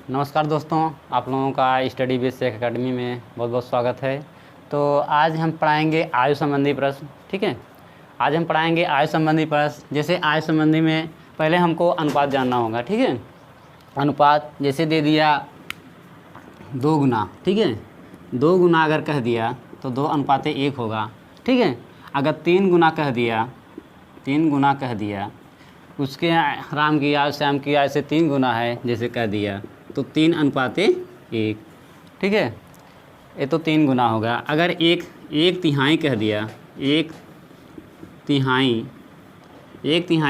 नमस्कार दोस्तों, आप लोगों का स्टडी बेस एकेडमी में बहुत बहुत स्वागत है। तो आज हम पढ़ाएंगे आयु संबंधी प्रश्न। ठीक है, आज हम पढ़ाएंगे आयु संबंधी प्रश्न। जैसे आयु संबंधी में पहले हमको अनुपात जानना होगा। ठीक है, अनुपात जैसे दे दिया 2 गुना। ठीक है, 2 गुना अगर कह दिया तो 2:1 होगा। ठीक है, अगर 3 गुना कह दिया, 3 गुना कह दिया, उसके राम की आयु श्याम की आयु से 3 गुना है जैसे कह दिया, तो 3:1। ठीक है, ये तो 3 गुना होगा। अगर एक तिहाई कह दिया, एक तिहाई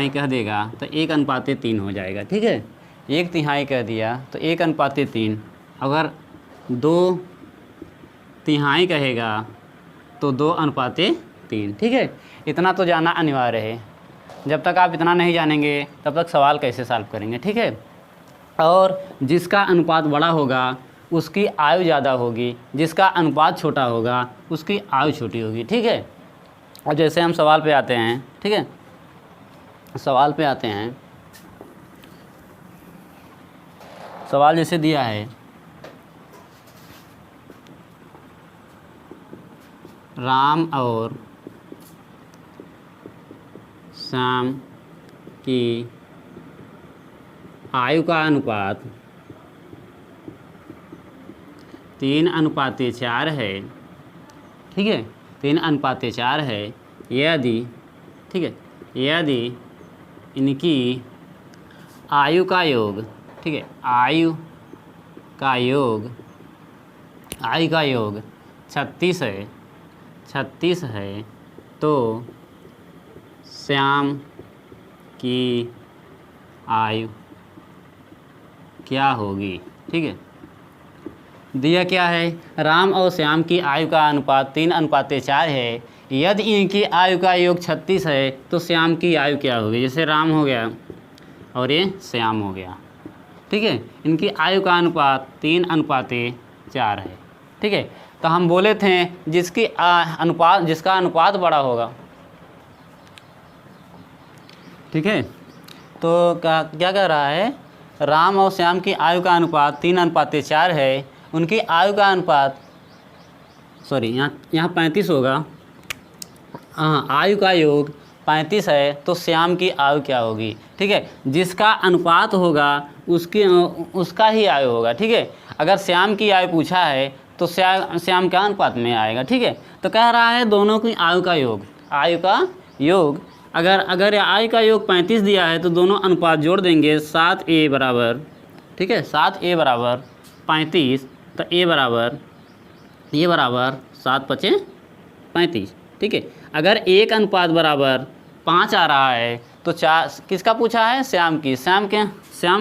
कह देगा तो 1:3 हो जाएगा। ठीक है, 1 तिहाई कह दिया तो 1:3। अगर 2 तिहाई कहेगा तो 2:3। ठीक है, इतना तो जानना अनिवार्य है। जब तक आप इतना नहीं जानेंगे तब तक सवाल कैसे सॉल्व करेंगे। ठीक है, और जिसका अनुपात बड़ा होगा उसकी आयु ज़्यादा होगी, जिसका अनुपात छोटा होगा उसकी आयु छोटी होगी। ठीक है, और जैसे हम सवाल पे आते हैं। ठीक है, सवाल पे आते हैं। सवाल जैसे दिया है, राम और श्याम की आयु का अनुपात 3:4 है। ठीक है, 3:4 है। यदि, ठीक है, यदि इनकी आयु का योग, ठीक है, आयु का योग 36 है, 36 है, तो श्याम की आयु क्या होगी। ठीक है, दिया क्या है, राम और श्याम की आयु का अनुपात 3:4 है। यदि इनकी आयु का योग 36 है तो श्याम की आयु क्या होगी। जैसे राम हो गया और ये श्याम हो गया। ठीक है, इनकी आयु का अनुपात 3:4 है। ठीक है, तो हम बोले थे जिसका अनुपात बड़ा होगा। ठीक है, तो क्या कह रहा है, राम और श्याम की आयु का अनुपात 3:4 है। उनकी आयु का अनुपात, सॉरी, यहाँ 35 होगा। हाँ, आयु का योग 35 है तो श्याम की आयु क्या होगी। ठीक है, जिसका अनुपात होगा उसका ही आयु होगा। ठीक है, अगर श्याम की आयु पूछा है तो श्याम क्या अनुपात में आएगा। ठीक है, तो कह रहा है दोनों की आयु का योग अगर आयु का योग 35 दिया है तो दोनों अनुपात जोड़ देंगे। 7a बराबर, ठीक है, 7a बराबर 35, तो ये बराबर 7×5 = 35। ठीक है, अगर 1:5 आ रहा है तो 4 किसका पूछा है, श्याम की। श्याम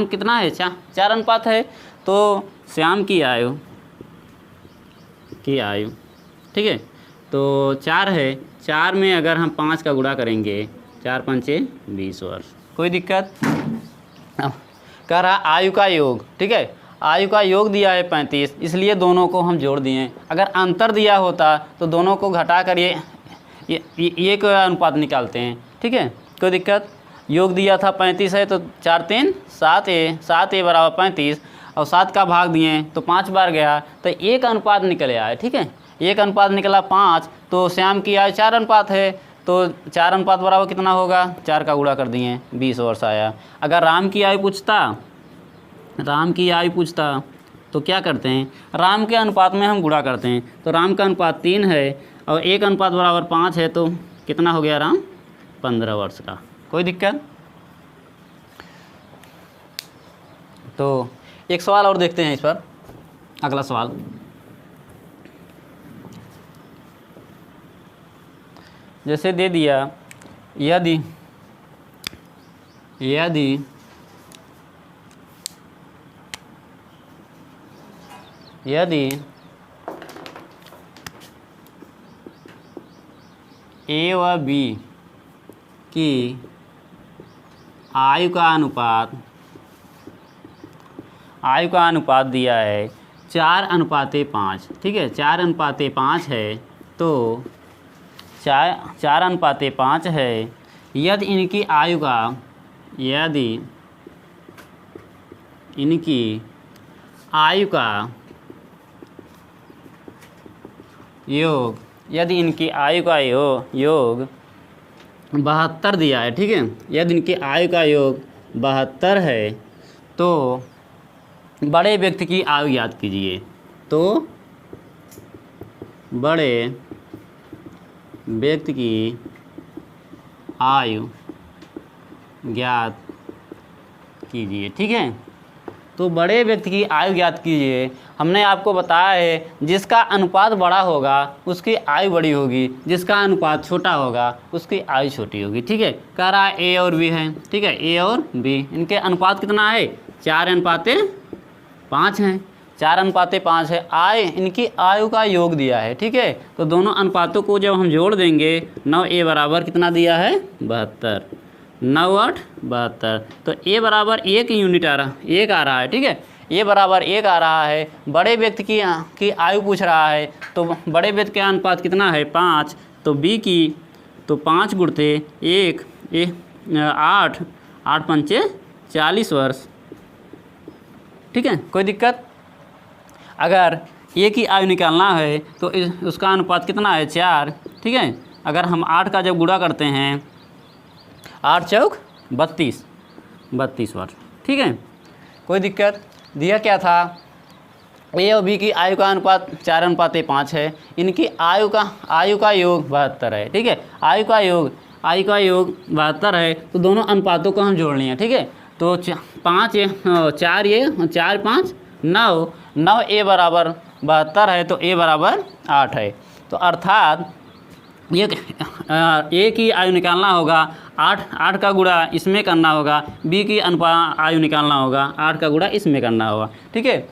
कितना है, 4 अनुपात है, तो श्याम की आयु, ठीक है, तो 4 है। 4 में अगर हम 5 का गुणा करेंगे, 4×5 = 20 वर्ष। कोई दिक्कत। कह रहा आयु का योग, ठीक है, आयु का योग दिया है 35, इसलिए दोनों को हम जोड़ दिए। अगर अंतर दिया होता तो दोनों को घटा कर ये का अनुपात निकालते हैं। ठीक है, कोई दिक्कत। योग दिया था 35 है तो 4×3 = 7a बराबर 35, और 7 का भाग दिए तो 5 बार गया तो 1 अनुपात निकले आए। ठीक है, 1 अनुपात निकला 5, तो श्याम की आयु 4 अनुपात है, तो 4 अनुपात बराबर कितना होगा, 4 का गुणा कर दिए, 20 वर्ष आया। अगर राम की आयु पूछता तो क्या करते हैं, राम के अनुपात में हम गुणा करते हैं। तो राम का अनुपात 3 है और 1 अनुपात बराबर 5 है, तो कितना हो गया राम, 15 वर्ष का। कोई दिक्कत। तो एक सवाल और देखते हैं इस पर। अगला सवाल, जैसे दे दिया, यदि ए व बी की आयु का अनुपात दिया है 4:5। ठीक है, 4:5 है, तो 4:5 है। यदि इनकी आयु का योग, यदि इनकी आयु का योग 72 दिया है, ठीक है, यदि इनकी आयु का योग 72 है तो बड़े व्यक्ति की आयु याद कीजिए। तो बड़े व्यक्ति की आयु ज्ञात कीजिए, ठीक है। तो बड़े व्यक्ति की आयु ज्ञात कीजिए। हमने आपको बताया है जिसका अनुपात बड़ा होगा उसकी आयु बड़ी होगी, जिसका अनुपात छोटा होगा उसकी आयु छोटी होगी, ठीक है। कह रहा है ए और बी है, ठीक है, ए और बी, इनके अनुपात कितना है 4:5 हैं, 4:5 है। इनकी आयु का योग दिया है, ठीक है। तो दोनों अनुपातों को जब हम जोड़ देंगे 9a बराबर कितना दिया है 72, 9 8 72, तो a बराबर 1 यूनिट आ रहा है, ठीक है, a बराबर 1 आ रहा है। बड़े व्यक्ति की आयु पूछ रहा है, तो बड़े व्यक्ति का अनुपात कितना है 5, तो b की तो 5 गुणते 1 8 8 पंचे 40 वर्ष, ठीक है। कोई दिक्कत? अगर ए की आयु निकालना है तो उसका अनुपात कितना है 4, ठीक है। अगर हम 8 का जब गुणा करते हैं 8 चौक 32 वर्ष, ठीक है। कोई दिक्कत? दिया क्या था, ए और बी की आयु का अनुपात 4:5 है, इनकी आयु का योग 72 है, ठीक है। आयु का योग 72 है, तो दोनों अनुपातों को हम जोड़ लिए, ठीक है। तो 4 5 9 ए बराबर 72 है, तो ए बराबर 8 है। तो अर्थात ए की आयु निकालना होगा 8 का गुणा इसमें करना होगा, बी की आयु निकालना होगा 8 का गुणा इसमें करना होगा, ठीक है।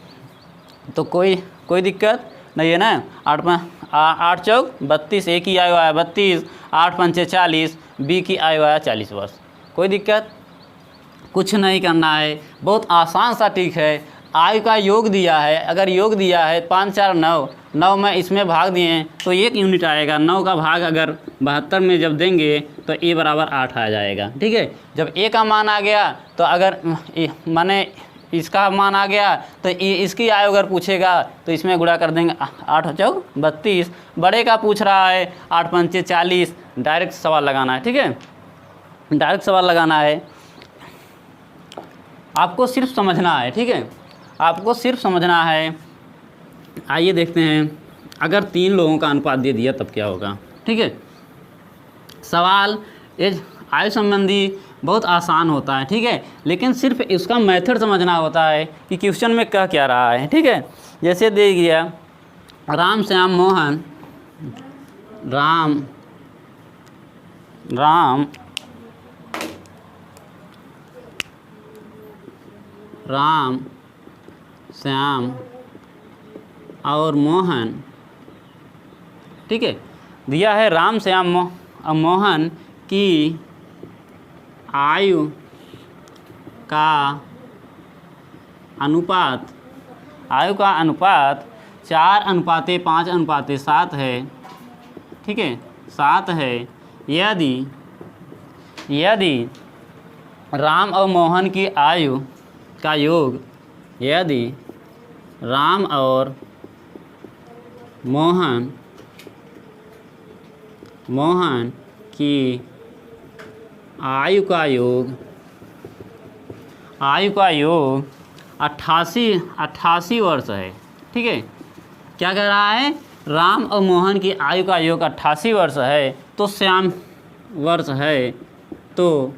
तो कोई दिक्कत नहीं है ना। 8 चौक 32, ए की आयु आया 32, 8 पंचे 40, बी की आयु आया 40 वर्ष। कोई दिक्कत? कुछ नहीं करना है, बहुत आसान सा ट्रिक है। आयु का योग दिया है, अगर योग दिया है 5 4 9 में इसमें भाग दिए तो 1 यूनिट आएगा। 9 का भाग अगर 72 में जब देंगे तो ए बराबर 8 आ जाएगा, ठीक है। जब ए का मान आ गया तो अगर माने इसका मान आ गया तो इसकी आयु अगर पूछेगा तो इसमें गुणा कर देंगे 8 चौक 32। बड़े का पूछ रहा है 8 पंचे 40, डायरेक्ट सवाल लगाना है, ठीक है, डायरेक्ट सवाल लगाना है। आपको सिर्फ समझना है, ठीक है, आपको सिर्फ समझना है। आइए देखते हैं, अगर 3 लोगों का अनुपात दे दिया तब क्या होगा, ठीक है। सवाल आयु संबंधी बहुत आसान होता है, ठीक है, लेकिन सिर्फ इसका मेथड समझना होता है कि क्वेश्चन में कह क्या रहा है, ठीक है। जैसे दे दिया राम श्याम मोहन, राम श्याम और मोहन, ठीक है। दिया है राम श्याम मोहन की आयु का अनुपात 4:5:7 है, ठीक है, 7 है। यदि राम और मोहन की आयु का योग, यदि राम और मोहन की आयु का योग 88 वर्ष है, ठीक है। क्या कह रहा है, राम और मोहन की आयु का योग 88 वर्ष है, तो श्याम वर्ष है, तो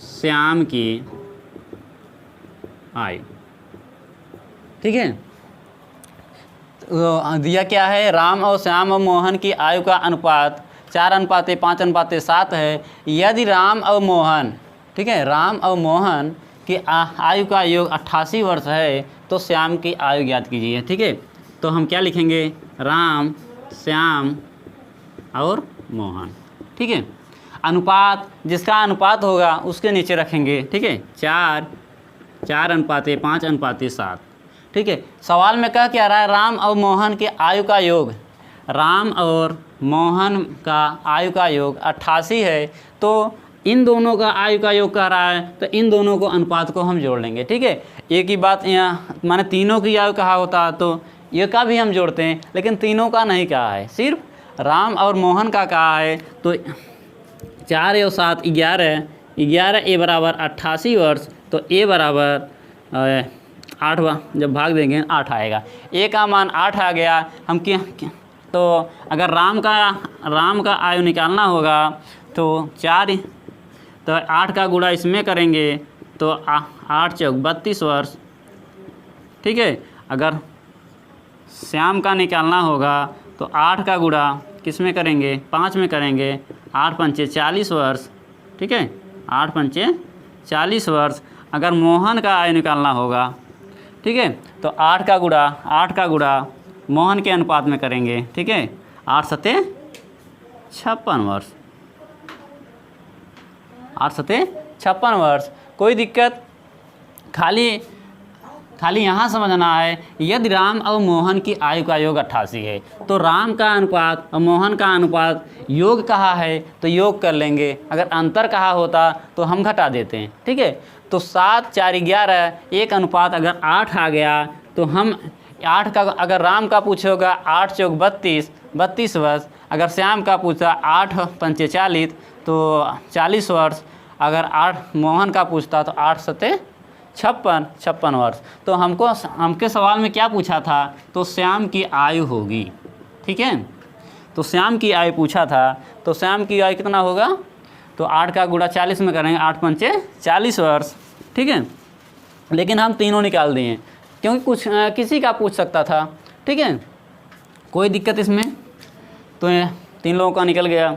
श्याम की आयु, ठीक है। तो दिया क्या है, राम और श्याम और मोहन की आयु का अनुपात 4:5:7 है। यदि राम और मोहन, ठीक है, राम और मोहन की आयु का योग 88 वर्ष है, तो श्याम की आयु ज्ञात कीजिए, ठीक है। तो हम क्या लिखेंगे, राम श्याम और मोहन, ठीक है। अनुपात, जिसका अनुपात होगा उसके नीचे रखेंगे, ठीक है, 4:5:7, ठीक है। सवाल में क्या कह रहा है, राम और मोहन के आयु का योग, राम और मोहन का आयु का योग 88 है, तो इन दोनों का आयु का योग कह रहा है तो इन दोनों को अनुपात को हम जोड़ लेंगे, ठीक है। एक ही बात यहाँ माने तीनों की आयु कहा होता तो ये का भी हम जोड़ते हैं, लेकिन तीनों का नहीं कहा है, सिर्फ राम और मोहन का कहा है। तो 4 और 7 11, 11 ए बराबर 88 वर्ष, तो ए बराबर 8 जब भाग देंगे 8 आएगा। ए का मान 8 आ गया। हम क्या तो अगर राम का आयु निकालना होगा तो 4 तो 8 का गुणा इसमें करेंगे तो 8 चौक 32 वर्ष, ठीक है। अगर श्याम का निकालना होगा तो 8 का गुणा किस में करेंगे, 5 में करेंगे, 8 पंचे 40 वर्ष, ठीक है, 8 पंचे 40 वर्ष। अगर मोहन का आयु निकालना होगा, ठीक है, तो 8 का गुणा मोहन के अनुपात में करेंगे, ठीक है, 8 सते 56 वर्ष, 8 सते 56 वर्ष। कोई दिक्कत? खाली यहाँ समझना है, यदि राम और मोहन की आयु का योग 88 है तो राम का अनुपात और मोहन का अनुपात योग कहा है तो योग कर लेंगे, अगर अंतर कहा होता तो हम घटा देते हैं, ठीक है। तो 7 4 11 एक अनुपात अगर 8 आ गया तो हम 8 का अगर राम का पूछोगा 8 चौक 32 वर्ष, अगर श्याम का पूछा 8 पंचे 40 तो 40 वर्ष, अगर 8 मोहन का पूछता तो 8 सते 56 वर्ष। तो हमके सवाल में क्या पूछा था, तो श्याम की आयु होगी, ठीक है। तो श्याम की आयु पूछा था, तो श्याम की आयु कितना होगा, तो 8 का गुणा 40 में करेंगे, 8 पंचे 40 वर्ष, ठीक है। लेकिन हम तीनों निकाल दिए क्योंकि किसी का पूछ सकता था, ठीक है, कोई दिक्कत इसमें। तो 3 लोगों का निकल गया।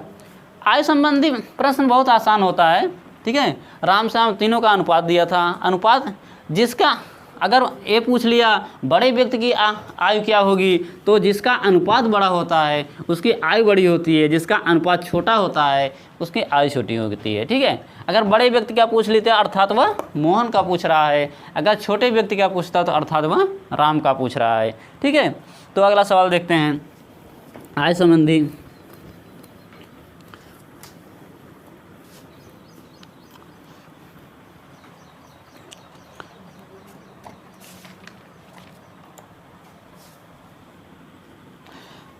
आयु संबंधी प्रश्न बहुत आसान होता है, ठीक है। राम श्याम तीनों का अनुपात दिया था, अनुपात जिसका अगर ये पूछ लिया बड़े व्यक्ति की आयु क्या होगी, तो जिसका अनुपात बड़ा होता है उसकी आयु बड़ी होती है, जिसका अनुपात छोटा होता है उसकी आयु छोटी होती है, ठीक है। अगर बड़े व्यक्ति का पूछ लेते अर्थात वह मोहन का पूछ रहा है, अगर छोटे व्यक्ति का पूछता तो अर्थात वह राम का पूछ रहा है, ठीक है। तो अगला सवाल देखते हैं आयु संबंधी।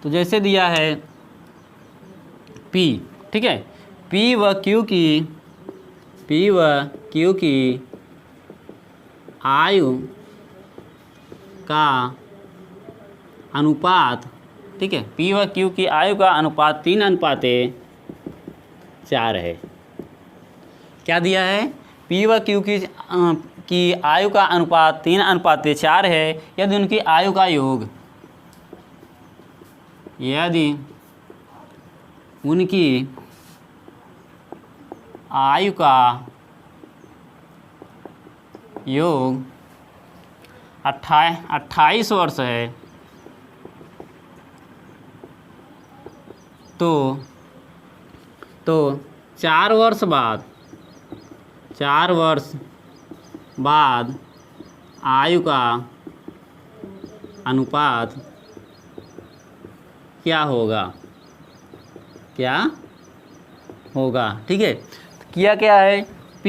तो जैसे दिया है P, ठीक है, P व Q की आयु का अनुपात, ठीक है, P व Q की आयु का अनुपात 3:4 है। क्या दिया है, P व Q की आयु का अनुपात 3:4 है यदि उनकी आयु का योग, यदि उनकी आयु का योग 28 वर्ष है तो 4 वर्ष बाद आयु का अनुपात क्या होगा, ठीक है। किया क्या है, P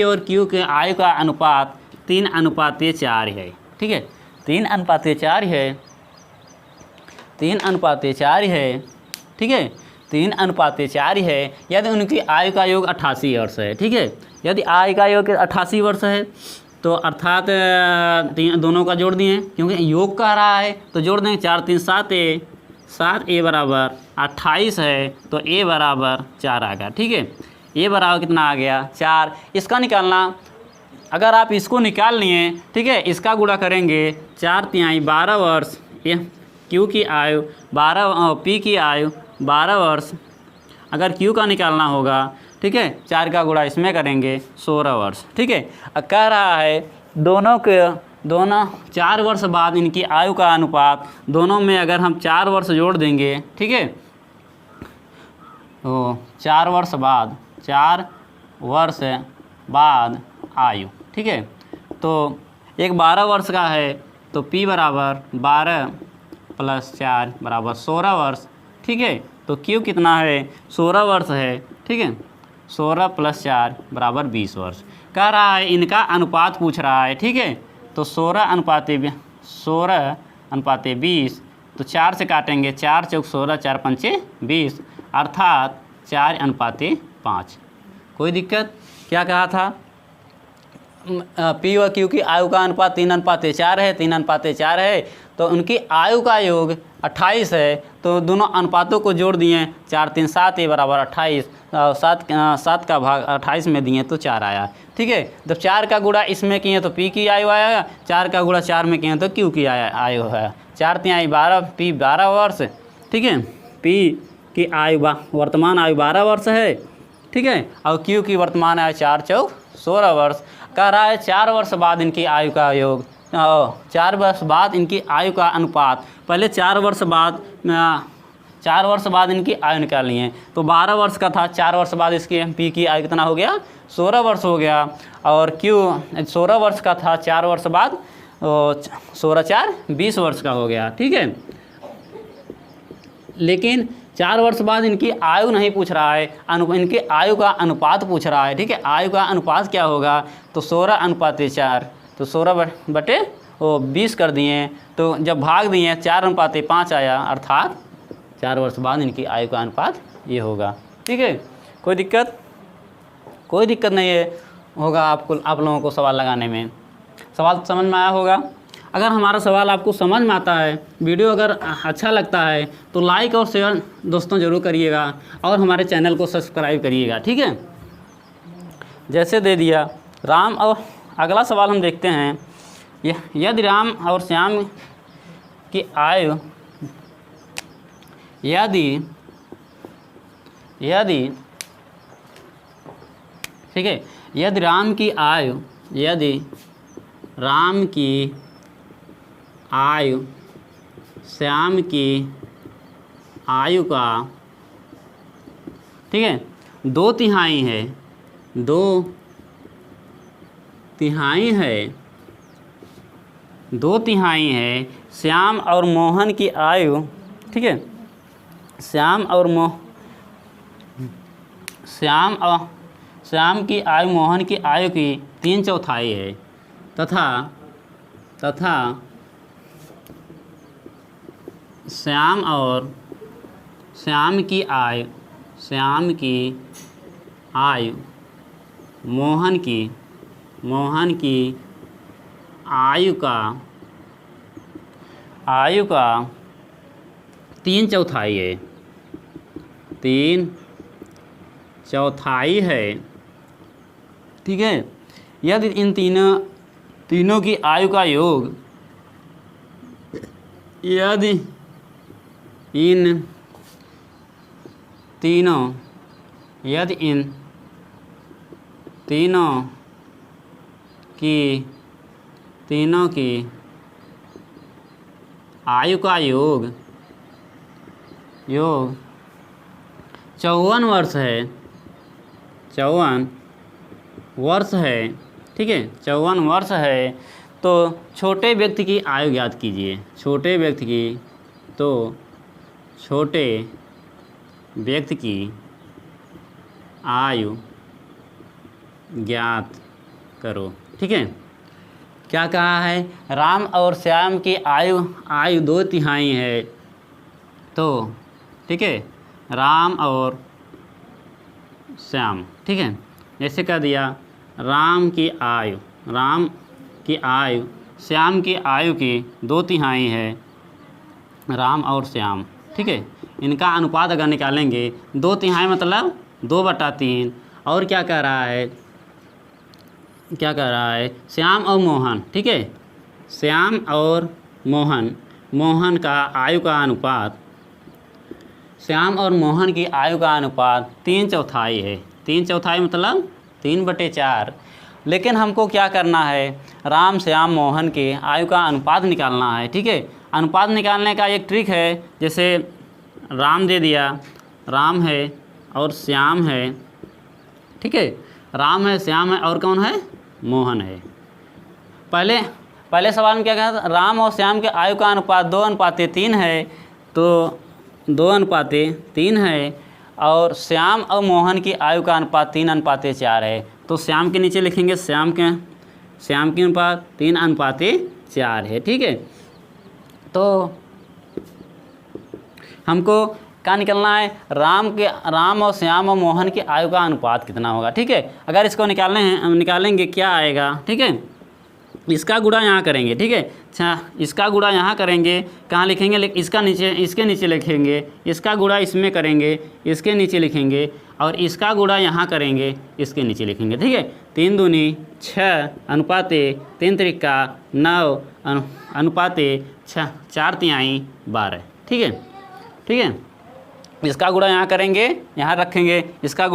और Q के आयु का अनुपात 3:4 है, ठीक है, 3:4 है, 3:4 है, ठीक है, 3:4 है यदि उनकी आयु का योग 88 वर्ष है, ठीक है। यदि आयु का योग 88 वर्ष है तो अर्थात दोनों का जोड़ दिए क्योंकि योग कह रहा है तो जोड़ देंगे, 4 3 7 ए बराबर 28 है तो ए बराबर 4 आ गया, ठीक है। ए बराबर कितना आ गया, 4। इसका निकालना, अगर आप इसको निकाल लिए, ठीक है, इसका गुणा करेंगे 4 तिहाई 12 वर्ष, Q की आयु 12, P की आयु 12 वर्ष। अगर Q का निकालना होगा, ठीक है, 4 का गुणा इसमें करेंगे 16 वर्ष, ठीक है। कह रहा है दोनों 4 वर्ष बाद इनकी आयु का अनुपात, दोनों में अगर हम 4 वर्ष जोड़ देंगे, ठीक है, तो 4 वर्ष बाद आयु, ठीक है। तो एक 12 वर्ष का है तो P बराबर 12 + 4 बराबर 16 वर्ष, ठीक है। तो Q कितना है, 16 वर्ष है, ठीक है, 16 + 4 = 20 वर्ष। कह रहा है इनका अनुपात पूछ रहा है, ठीक है। तो 16:20, तो 4 से काटेंगे, 4 × 16, 4 × 5 = 20, अर्थात 4:5। कोई दिक्कत? क्या कहा था? पी व क्यू की आयु का अनुपात 3:4 है, 3:4 है, तो उनकी आयु का योग 28 है। तो दोनों अनुपातों को जोड़ दिए, 4 × 3 = 7, ये बराबर 28, 7 का भाग 28 में दिए तो 4 आया, ठीक है। जब 4 का गुणा इसमें किए तो पी की आयु आया, 4 का गुणा 4 में किए तो क्यू की आयु है। 4 × 3 = 12, पी 12 वर्ष, ठीक है। पी की आयु वर्तमान आयु 12 वर्ष है, ठीक है, और क्यू की वर्तमान आयु 4 × 4 = 16 वर्ष। कह रहा है 4 वर्ष बाद इनकी आयु का योग, 4 वर्ष बाद इनकी आयु का अनुपात। पहले 4 वर्ष बाद इनकी आयु निकाली है, तो 12 वर्ष का था, 4 वर्ष बाद इसकी पी की आयु कितना हो गया? 16 वर्ष हो गया। और क्यू 16 वर्ष का था, 4 वर्ष बाद 16 × 4 = 20 वर्ष का हो गया, ठीक है। लेकिन 4 वर्ष बाद इनकी आयु नहीं पूछ रहा है, इनकी आयु का अनुपात पूछ रहा है, ठीक है। आयु का अनुपात क्या होगा? तो 16:4, तो 16/20 कर दिए, तो जब भाग दिए 4:5 आया, अर्थात 4 वर्ष बाद इनकी आयु का अनुपात ये होगा, ठीक है। कोई दिक्कत? कोई दिक्कत नहीं है होगा आप लोगों को सवाल लगाने में। सवाल समझ में आया होगा? अगर हमारा सवाल आपको समझ में आता है, वीडियो अगर अच्छा लगता है तो लाइक और शेयर दोस्तों ज़रूर करिएगा, और हमारे चैनल को सब्सक्राइब करिएगा, ठीक है। जैसे दे दिया राम, और अगला सवाल हम देखते हैं, यदि राम और श्याम की आयु, ठीक है, यदि राम की आयु श्याम की आयु का, ठीक है, 2/3 है, 2/3 है, श्याम और मोहन की आयु, ठीक है, श्याम की आयु मोहन की आयु की 3/4 है, तथा श्याम की आयु मोहन की आयु का 3/4 है, 3/4 है, ठीक है। यदि इन तीनों की आयु का योग, यदि इन तीनों की आयु का योग 54 वर्ष है, 54 वर्ष है, ठीक है, 54 वर्ष है, तो छोटे व्यक्ति की आयु ज्ञात कीजिए। छोटे व्यक्ति की आयु ज्ञात करो, ठीक है। क्या कहा है? राम और श्याम की आयु 2/3 है, तो ठीक है, राम और श्याम, ठीक है। जैसे कह दिया राम की आयु श्याम की आयु की 2/3 है, राम और श्याम, ठीक है। इनका अनुपात अगर निकालेंगे 2/3 मतलब 2/3, और क्या कह रहा है? श्याम और मोहन, ठीक है, श्याम और मोहन का आयु का अनुपात, श्याम और मोहन की आयु का अनुपात 3/4 है। 3/4 मतलब 3/4। लेकिन हमको क्या करना है? राम, श्याम, मोहन के आयु का अनुपात निकालना है, ठीक है। अनुपात निकालने का एक ट्रिक है, जैसे राम दे दिया, राम है और श्याम है, ठीक है, राम है, श्याम है, और कौन है? मोहन है। पहले सवाल में क्या कहा था? राम और श्याम के आयु का अनुपात 2:3 है, तो 2:3 है, और श्याम और मोहन की आयु का अनुपात 3:4 है। तो श्याम के नीचे लिखेंगे श्याम की अनुपात 3:4 है। ठीक है, तो हमको क्या निकलना है, राम और श्याम और मोहन की आयु का अनुपात कितना होगा। ठीक है, अगर इसको निकालेंगे क्या आएगा। ठीक है, इसका गुणा यहाँ करेंगे। ठीक है, अच्छा इसका गुणा यहाँ करेंगे, कहाँ लिखेंगे, इसके नीचे लिखेंगे, इसका गुणा इसमें करेंगे, इसके नीचे लिखेंगे, और इसका गुणा यहाँ करेंगे, इसके नीचे लिखेंगे। ठीक है, 3 दूनी 6 अनुपाते 3 त्रिका 9 अनुपाते 6 4 तिहाई 12। ठीक है, ठीक है, इसका गुणा यहाँ करेंगे, यहाँ रखेंगे, इसका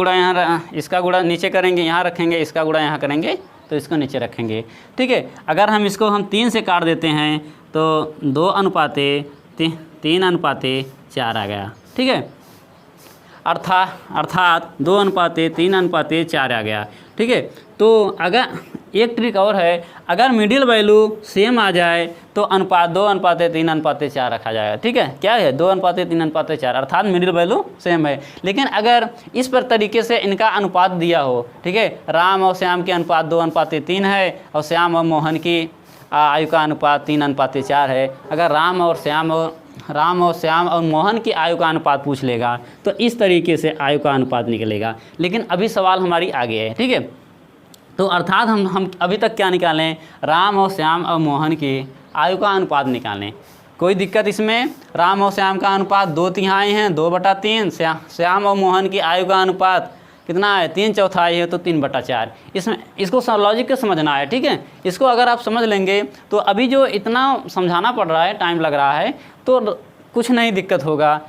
गुणा नीचे करेंगे, यहाँ रखेंगे, इसका गुणा यहाँ करेंगे, तो इसको नीचे रखेंगे। ठीक है, अगर हम इसको 3 से काट देते हैं तो 2:3:4 आ गया। ठीक है, अर्थात 2:3:4 आ गया। ठीक है, तो अगर एक ट्रिक और है, अगर मिडिल वैल्यू सेम आ जाए तो अनुपात 2:3:4 रखा जाएगा। ठीक है, क्या है 2:3:4 अर्थात मिडिल वैल्यू सेम है। लेकिन अगर इस पर तरीके से इनका अनुपात दिया हो, ठीक है, राम और श्याम के अनुपात 2:3 है और श्याम और मोहन की आयु का अनुपात 3:4 है। अगर राम और श्याम और मोहन की आयु का अनुपात पूछ लेगा तो इस तरीके से आयु का अनुपात निकलेगा। लेकिन अभी सवाल हमारी आगे है। ठीक है, तो अर्थात हम अभी तक क्या निकालें, राम और श्याम और मोहन की आयु का अनुपात निकालें। कोई दिक्कत इसमें, राम और श्याम का अनुपात 2 तिहाई हैं 2/3, श्याम और मोहन की आयु का अनुपात कितना है 3/4 है तो 3/4। इसमें इसको लॉजिक के समझना है। ठीक है, इसको अगर आप समझ लेंगे तो अभी जो इतना समझाना पड़ रहा है, टाइम लग रहा है, तो कुछ नहीं दिक्कत होगा।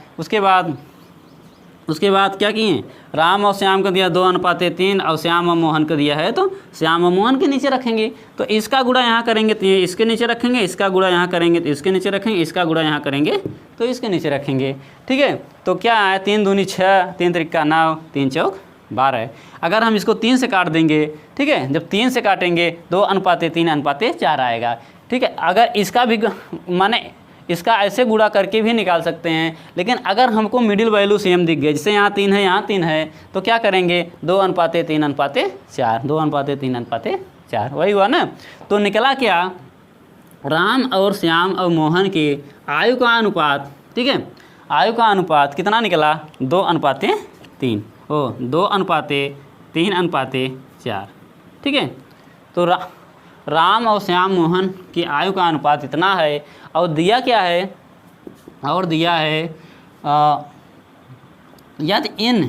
उसके बाद क्या किए, राम और श्याम को दिया 2:3 और श्याम और मोहन को दिया है तो श्याम और मोहन के नीचे रखेंगे, तो इसका गुणा यहाँ करेंगे तो इसके नीचे रखेंगे, इसका गुणा यहाँ करेंगे तो इसके नीचे रखेंगे, इसका गुणा यहाँ करेंगे तो इसके नीचे रखेंगे। ठीक है, तो क्या है 3 दूनी 6 3 त्रिका 9 3 चौक 12। अगर हम इसको 3 से काट देंगे, ठीक है, जब 3 से काटेंगे 2:3:4 आएगा। ठीक है, अगर इसका भी माने इसका ऐसे गुणा करके भी निकाल सकते हैं, लेकिन अगर हमको मिडिल वैल्यू सेम दिख गए, जैसे यहाँ 3 है यहाँ 3 है, तो क्या करेंगे 2:3:4 2:3:4 वही हुआ ना। तो निकला क्या, राम और श्याम और मोहन के आयु का अनुपात, ठीक है, आयु का अनुपात कितना निकला 2:3 2:3:4। ठीक है, तो राम और श्याम मोहन की आयु का अनुपात इतना है, और दिया क्या है, और दिया है यदि इन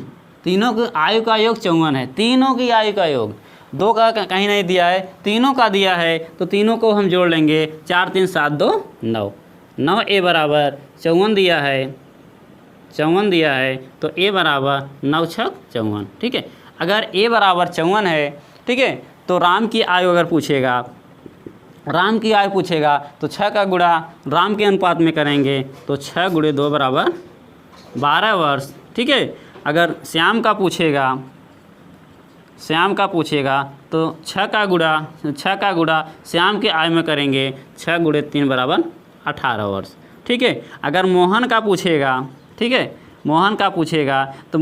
तीनों की आयु का योग 54 है, तीनों की आयु का योग, 2 का कहीं नहीं दिया है, तीनों का दिया है, तो तीनों को हम जोड़ लेंगे 4 3 7 2 9 9 ए बराबर 54 दिया है, 54 दिया है, तो ए बराबर 9 6 54। ठीक है, अगर ए बराबर 54 है, ठीक है, तो राम की आयु अगर पूछेगा, राम की आयु पूछेगा तो 6 का गुणा राम के अनुपात में करेंगे तो 6 × 2 बराबर 12 वर्ष। ठीक है, अगर श्याम का पूछेगा तो 6 का गुणा श्याम के आयु में करेंगे 6 × 3 बराबर 18 वर्ष। ठीक है, अगर मोहन का पूछेगा, ठीक है, मोहन का पूछेगा तो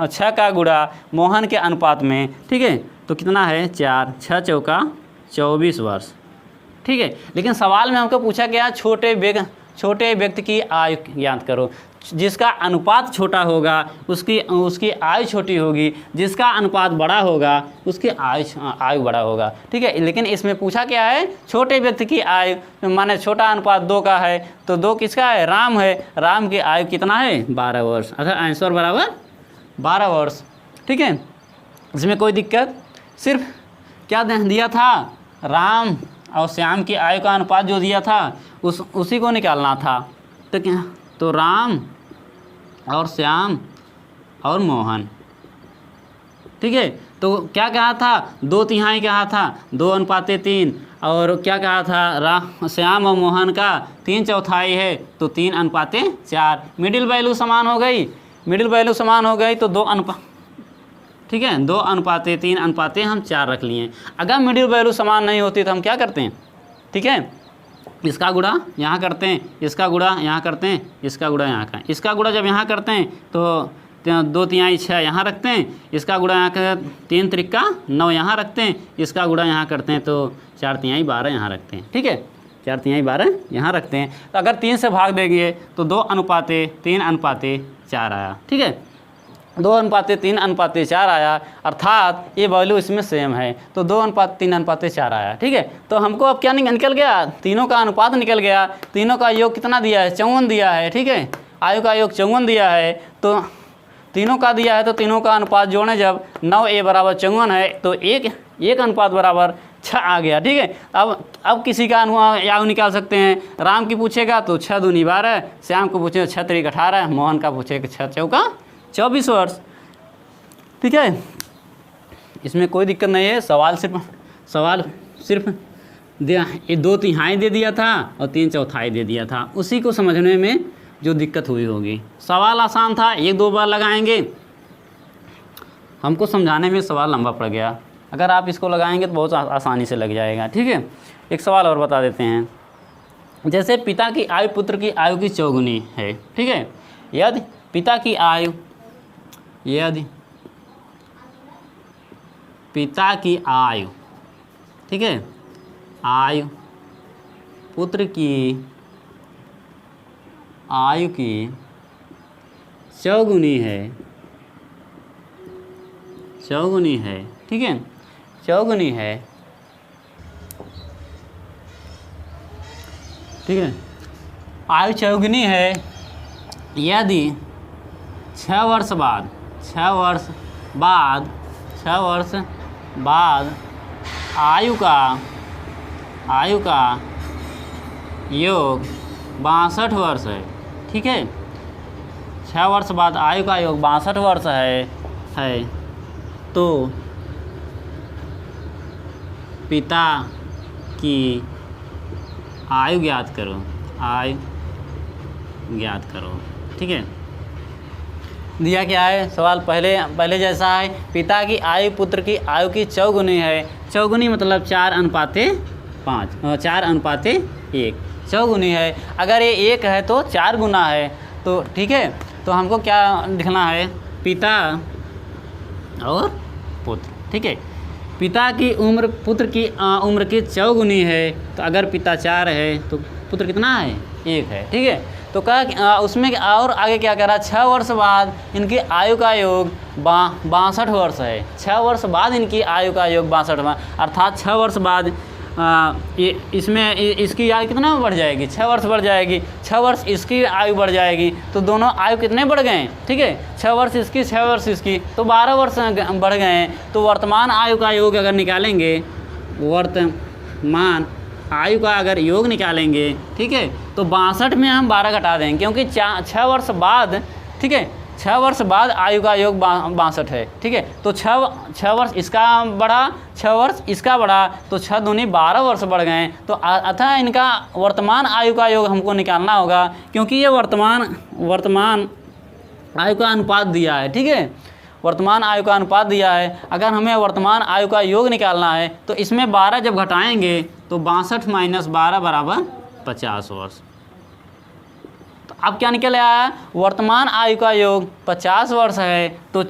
6 का गुणा मोहन के अनुपात में, ठीक है, तो कितना है 4 6 चौका 24 वर्ष। ठीक है, लेकिन सवाल में हमको पूछा गया छोटे व्यक्ति की आयु ज्ञात करो। जिसका अनुपात छोटा होगा उसकी आयु छोटी होगी, जिसका अनुपात बड़ा होगा उसकी आयु बड़ा होगा। ठीक है, लेकिन इसमें पूछा क्या है, छोटे व्यक्ति की आयु, माने छोटा अनुपात 2 का है, तो 2 किसका है, राम है, राम की आयु कितना है 12 वर्ष, अर्थात आंसर बराबर 12 वर्ष। ठीक है, इसमें कोई दिक्कत, सिर्फ क्या दिया था, राम और श्याम की आयु का अनुपात जो दिया था उसी को निकालना था। तो क्या, तो राम और श्याम और मोहन, ठीक है, तो क्या कहा था 2 तिहाई कहा था 2:3, और क्या कहा था श्याम और मोहन का 3/4 है तो 3:4। मिडिल वैल्यू समान हो गई, तो 2 ठीक है 2:3:4 हम 4 रख लिए। अगर मिडिल वैल्यू समान नहीं होती तो हम क्या करते हैं, ठीक है, इसका गुणा यहाँ करते हैं, इसका गुणा यहाँ करते हैं, इसका गुणा यहाँ का, इसका गुणा जब यहाँ करते हैं तो 2 तिहाई 6 यहाँ रखते हैं, इसका गुणा यहाँ कर 3 त्रिका 9 यहाँ रखते हैं, इसका गुणा यहाँ करते हैं तो 4 तिहाई 12 यहाँ रखते हैं। ठीक है, 4 तिहाई 12 यहाँ रखते हैं। तो अगर 3 से भाग देंगे तो 2:3:4 आया। ठीक है, 2:3:4 आया, अर्थात ये वैल्यू इसमें सेम है, तो 2:3:4 आया। ठीक है, तो हमको अब क्या निकल गया, तीनों का अनुपात निकल गया। तीनों का योग कितना दिया है, 54 दिया है। ठीक है, आयु का योग 54 दिया है, तो तीनों का दिया है, तो तीनों का अनुपात जोड़ें जब 9a बराबर 54 है तो एक अनुपात बराबर 6 आ गया। ठीक है, अब किसी का आयु निकाल सकते हैं। राम की पूछेगा तो 6 दूनी 12, श्याम को पूछेगा 6 त्रिक 18, मोहन का पूछेगा 6 चौका 24 वर्ष। ठीक है, इसमें कोई दिक्कत नहीं है। सवाल सिर्फ ये 2 तिहाई दे दिया था और 3 चौथाई दे दिया था, उसी को समझने में जो दिक्कत हुई होगी। सवाल आसान था, 1-2 बार लगाएंगे, हमको समझाने में सवाल लंबा पड़ गया। अगर आप इसको लगाएंगे तो बहुत आसानी से लग जाएगा। ठीक है, एक सवाल और बता देते हैं। जैसे पिता की आयु पुत्र की आयु की चौगुनी है। ठीक है, यदि पिता की आयु ठीक है, आयु पुत्र की आयु की चौगुनी है। ठीक है, चौगुनी है। ठीक है, आयु चौगुनी है यदि 6 वर्ष बाद आयु का योग 62 वर्ष है। ठीक है, 6 वर्ष बाद आयु का योग 62 वर्ष है तो पिता की आयु ज्ञात करो। ठीक है, दिया क्या है सवाल, पहले जैसा है। पिता की आयु पुत्र की आयु की चौगुनी है। चौगुनी मतलब 4:1 चौगुनी है। अगर ये 1 है तो 4 गुना है। तो ठीक है, तो हमको क्या लिखना है, पिता और पुत्र। ठीक है, पिता की उम्र पुत्र की उम्र की चौगुनी है। तो अगर पिता 4 है तो पुत्र कितना है, 1 है। ठीक है, तो क्या उसमें और आगे क्या करा, 6 वर्ष बाद इनकी आयु का योग 62 वर्ष है। 6 वर्ष बाद इनकी आयु का योग 62, अर्थात 6 वर्ष बाद इसमें इसकी आयु कितना बढ़ जाएगी, 6 वर्ष बढ़ जाएगी। 6 वर्ष इसकी आयु बढ़ जाएगी, तो दोनों आयु कितने बढ़ गए। ठीक है, 6 वर्ष इसकी 6 वर्ष इसकी, तो 12 वर्ष बढ़ गए हैं। तो वर्तमान आयु का योग अगर निकालेंगे, वर्तमान आयु का अगर योग निकालेंगे, ठीक है, तो 62 में हम 12 घटा देंगे, क्योंकि 6 वर्ष बाद, ठीक है, 6 वर्ष बाद आयु का योग 62 है। ठीक है, तो 6 वर्ष इसका बढ़ा, 6 वर्ष इसका बढ़ा, तो 6 दूनी 12 वर्ष बढ़ गए। तो अतः इनका वर्तमान आयु का योग हमको निकालना होगा, क्योंकि ये वर्तमान आयु का अनुपात दिया है। ठीक है, वर्तमान आयु का अनुपात दिया है। अगर हमें वर्तमान आयु का योग निकालना है तो इसमें 12 जब घटाएंगे तो 62 - 12 बराबर 50 वर्ष। तो अब क्या निकल आया, वर्तमान आयु का योग 50 वर्ष है। तो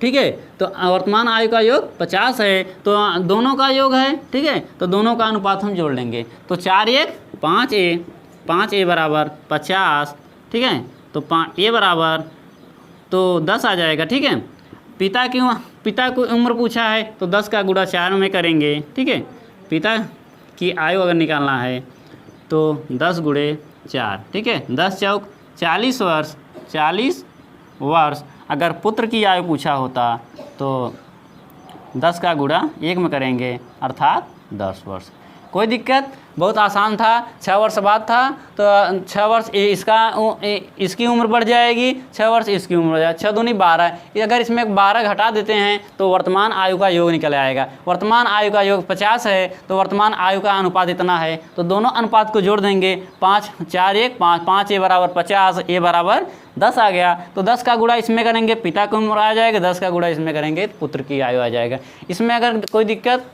ठीक है, तो वर्तमान आयु का योग 50 है, तो दोनों का योग है। ठीक है, तो दोनों का अनुपात हम जोड़ लेंगे, तो 4 × 1 = 5a बराबर 50। ठीक है, तो a बराबर तो 10 आ जाएगा। ठीक है, पिता की उम्र पूछा है तो 10 का गुणा 4 में करेंगे। ठीक है, पिता की आयु अगर निकालना है तो 10 × 4। ठीक है, 10 चौक 40 वर्ष। 40 वर्ष अगर पुत्र की आयु पूछा होता तो 10 का गुणा 1 में करेंगे, अर्थात 10 वर्ष। कोई दिक्कत, बहुत आसान था। 6 वर्ष बाद था तो 6 वर्ष इसकी उम्र बढ़ जाएगी, 6 वर्ष इसकी उम्र बढ़ जाएगी, 6 दूनी 12। अगर इसमें 12 घटा देते हैं तो वर्तमान आयु का योग निकल आएगा। वर्तमान आयु का योग 50 है, तो वर्तमान आयु का अनुपात इतना है, तो दोनों अनुपात को जोड़ देंगे। 5 × 4 = 5, 5a बराबर 50, a बराबर 10 आ गया। तो 10 का गुणा इसमें करेंगे, पिता की उम्र आ जाएगा, 10 का गुणा इसमें करेंगे, पुत्र की आयु आ जाएगा। इसमें अगर कोई दिक्कत,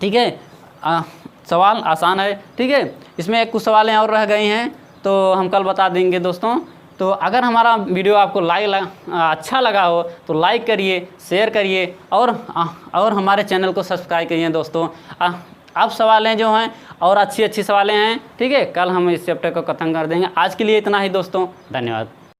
ठीक है, सवाल आसान है। ठीक है, इसमें कुछ सवालें और रह गई हैं तो हम कल बता देंगे दोस्तों। तो अगर हमारा वीडियो आपको अच्छा लगा हो तो लाइक करिए, शेयर करिए और हमारे चैनल को सब्सक्राइब करिए दोस्तों। अब सवालें जो हैं और अच्छी सवालें हैं, ठीक है, कल हम इस चैप्टर को खत्म कर देंगे। आज के लिए इतना ही दोस्तों, धन्यवाद।